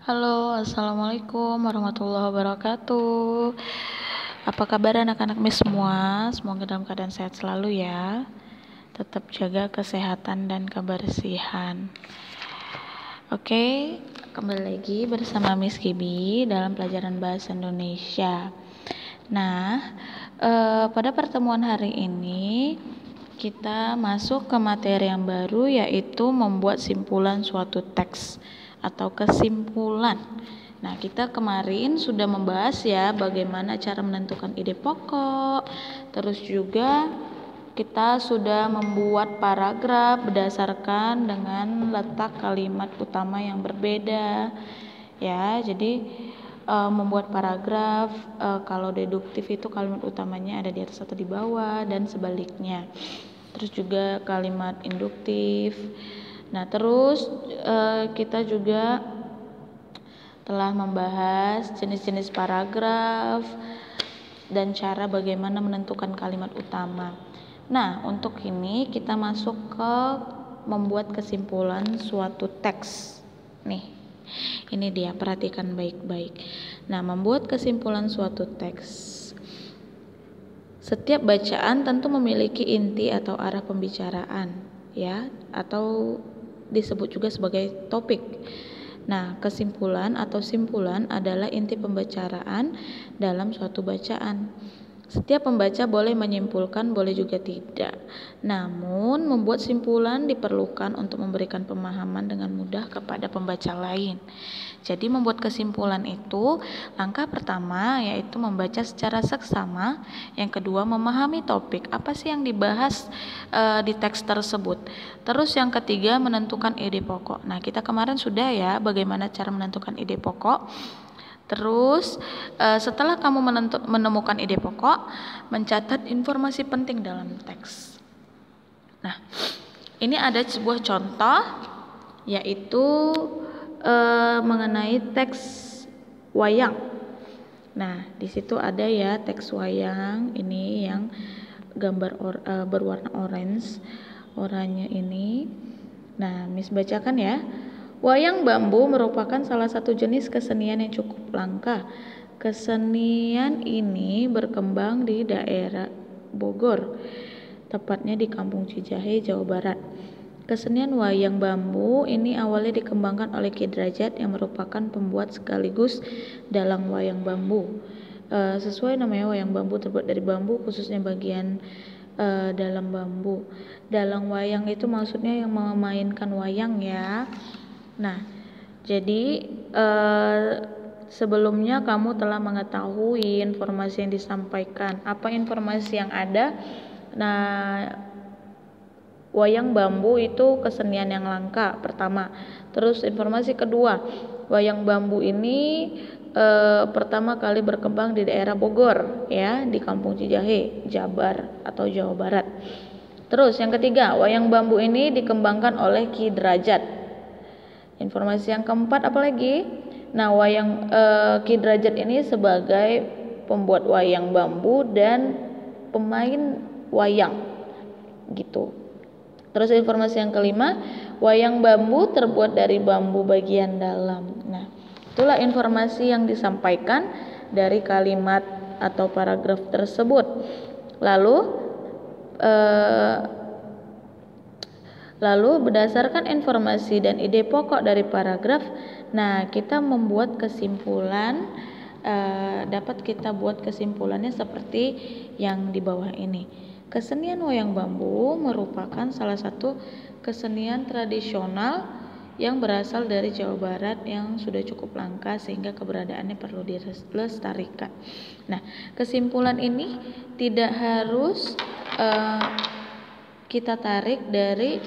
Halo, assalamualaikum warahmatullahi wabarakatuh. Apa kabar anak-anak Miss semua? Semoga dalam keadaan sehat selalu ya. Tetap jaga kesehatan dan kebersihan. Oke, kembali lagi bersama Miss Gibi dalam pelajaran bahasa Indonesia. Nah, pada pertemuan hari ini kita masuk ke materi yang baru, yaitu membuat simpulan suatu teks atau kesimpulan. Nah, kita kemarin sudah membahas ya bagaimana cara menentukan ide pokok. Terus juga kita sudah membuat paragraf berdasarkan dengan letak kalimat utama yang berbeda. Ya, jadi membuat paragraf kalau deduktif itu kalimat utamanya ada di atas atau di bawah dan sebaliknya. Terus juga kalimat induktif. Nah, terus kita juga telah membahas jenis-jenis paragraf dan cara bagaimana menentukan kalimat utama. Nah, untuk ini kita masuk ke membuat kesimpulan suatu teks. Nih, ini dia, perhatikan baik-baik. Nah, membuat kesimpulan suatu teks. Setiap bacaan tentu memiliki inti atau arah pembicaraan, ya, atau disebut juga sebagai topik. Nah, kesimpulan atau simpulan adalah inti pembicaraan dalam suatu bacaan. Setiap pembaca boleh menyimpulkan, boleh juga tidak. Namun, membuat simpulan diperlukan untuk memberikan pemahaman dengan mudah kepada pembaca lain. Jadi, membuat kesimpulan itu langkah pertama yaitu membaca secara seksama. Yang kedua, memahami topik apa sih yang dibahas di teks tersebut. Terus yang ketiga, menentukan ide pokok. Nah, kita kemarin sudah ya bagaimana cara menentukan ide pokok. Terus setelah kamu menemukan ide pokok, mencatat informasi penting dalam teks. Nah, ini ada sebuah contoh yaitu mengenai teks wayang. Nah, di situ ada ya teks wayang ini yang gambar berwarna orange, oranye ini. Nah, Miss bacakan ya. Wayang bambu merupakan salah satu jenis kesenian yang cukup langka. Kesenian ini berkembang di daerah Bogor, tepatnya di Kampung Cijahe, Jawa Barat. Kesenian wayang bambu ini awalnya dikembangkan oleh Ki Drajat yang merupakan pembuat sekaligus dalang wayang bambu. Sesuai namanya, wayang bambu terbuat dari bambu, khususnya bagian dalam bambu. Dalang wayang itu maksudnya yang memainkan wayang ya. Nah, jadi sebelumnya kamu telah mengetahui informasi yang disampaikan. Apa informasi yang ada? Nah, wayang bambu itu kesenian yang langka pertama. Terus informasi kedua, wayang bambu ini pertama kali berkembang di daerah Bogor ya, di Kampung Cijahe, Jabar atau Jawa Barat. Terus yang ketiga, wayang bambu ini dikembangkan oleh Ki Drajat. Informasi yang keempat apalagi? Nah, Ki Drajat ini sebagai pembuat wayang bambu dan pemain wayang gitu. Terus informasi yang kelima, wayang bambu terbuat dari bambu bagian dalam. Nah, itulah informasi yang disampaikan dari kalimat atau paragraf tersebut. Lalu berdasarkan informasi dan ide pokok dari paragraf, nah kita membuat kesimpulan, dapat kita buat kesimpulannya seperti yang di bawah ini. Kesenian wayang bambu merupakan salah satu kesenian tradisional yang berasal dari Jawa Barat yang sudah cukup langka sehingga keberadaannya perlu dilestarikan. Nah, kesimpulan ini tidak harus kita tarik dari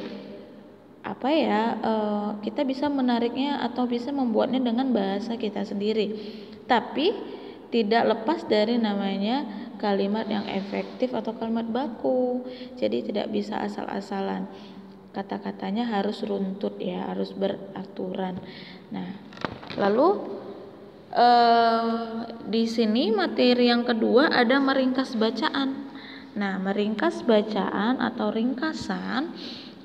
kita bisa menariknya atau bisa membuatnya dengan bahasa kita sendiri, tapi tidak lepas dari namanya kalimat yang efektif atau kalimat baku. Jadi tidak bisa asal-asalan, kata-katanya harus runtut ya, harus beraturan. Nah, lalu di sini materi yang kedua ada meringkas bacaan. Nah, meringkas bacaan atau ringkasan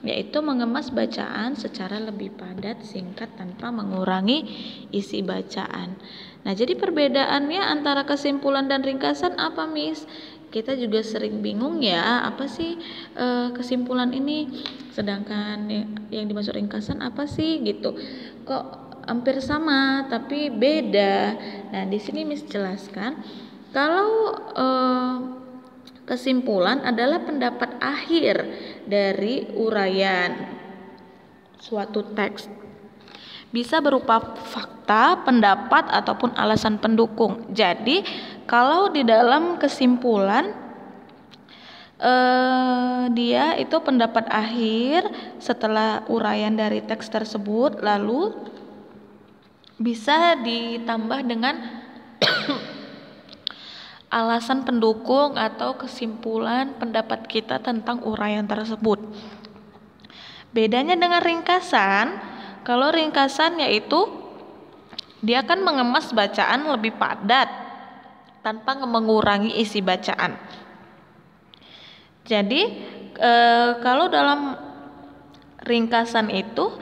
yaitu mengemas bacaan secara lebih padat, singkat, tanpa mengurangi isi bacaan. Nah, jadi perbedaannya antara kesimpulan dan ringkasan apa, Miss? Kita juga sering bingung ya, apa sih kesimpulan ini, sedangkan yang dimaksud ringkasan apa sih gitu. Kok hampir sama tapi beda. Nah, di sini Miss jelaskan kalau kesimpulan adalah pendapat akhir dari uraian suatu teks. Bisa berupa fakta, pendapat, ataupun alasan pendukung. Jadi, kalau di dalam kesimpulan dia itu pendapat akhir setelah uraian dari teks tersebut, lalu bisa ditambah dengan alasan pendukung atau kesimpulan pendapat kita tentang uraian tersebut. Bedanya dengan ringkasan, kalau ringkasan yaitu dia akan mengemas bacaan lebih padat tanpa mengurangi isi bacaan. Jadi kalau dalam ringkasan itu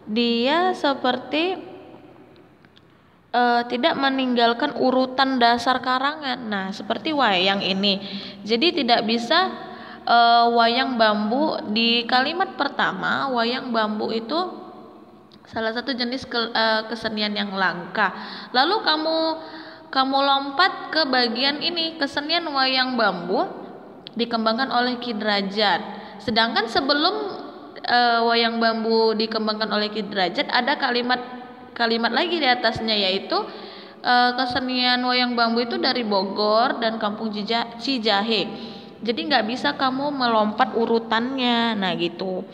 dia seperti tidak meninggalkan urutan dasar karangan. Nah, seperti wayang ini. Jadi tidak bisa wayang bambu di kalimat pertama, wayang bambu itu salah satu jenis kesenian yang langka. Lalu kamu lompat ke bagian ini, kesenian wayang bambu dikembangkan oleh Ki Derajat. Sedangkan sebelum wayang bambu dikembangkan oleh Ki Derajat ada kalimat lagi di atasnya, yaitu kesenian wayang bambu itu dari Bogor dan Kampung Cijahe. Jadi nggak bisa kamu melompat urutannya. Nah gitu.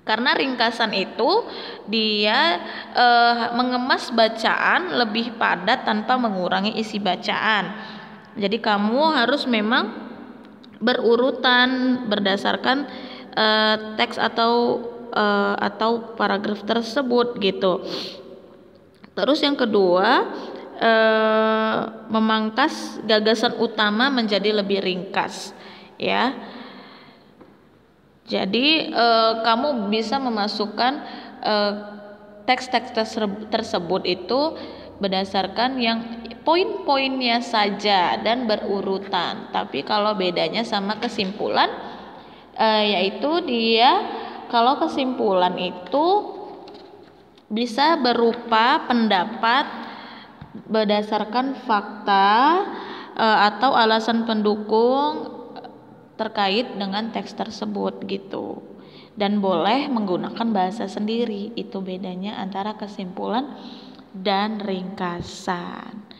Karena ringkasan itu dia mengemas bacaan lebih padat tanpa mengurangi isi bacaan. Jadi kamu harus memang berurutan berdasarkan teks atau paragraf tersebut gitu. Terus yang kedua, memangkas gagasan utama menjadi lebih ringkas, ya. Jadi kamu bisa memasukkan teks-teks tersebut itu berdasarkan yang poin-poinnya saja dan berurutan. Tapi kalau bedanya sama kesimpulan, yaitu dia kalau kesimpulan itu bisa berupa pendapat berdasarkan fakta atau alasan pendukung terkait dengan teks tersebut gitu. Dan boleh menggunakan bahasa sendiri. Itu bedanya antara kesimpulan dan ringkasan.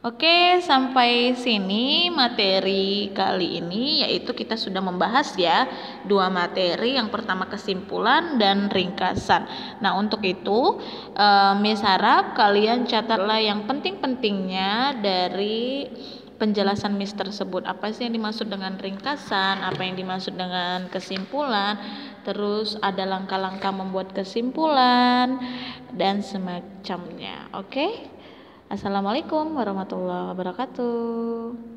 Oke, sampai sini materi kali ini, yaitu kita sudah membahas ya 2 materi. Yang pertama kesimpulan dan ringkasan. Nah, untuk itu Miss harap kalian catatlah yang penting-pentingnya dari penjelasan Miss tersebut. Apa sih yang dimaksud dengan ringkasan, apa yang dimaksud dengan kesimpulan, terus ada langkah-langkah membuat kesimpulan dan semacamnya. Oke? Assalamualaikum warahmatullahi wabarakatuh.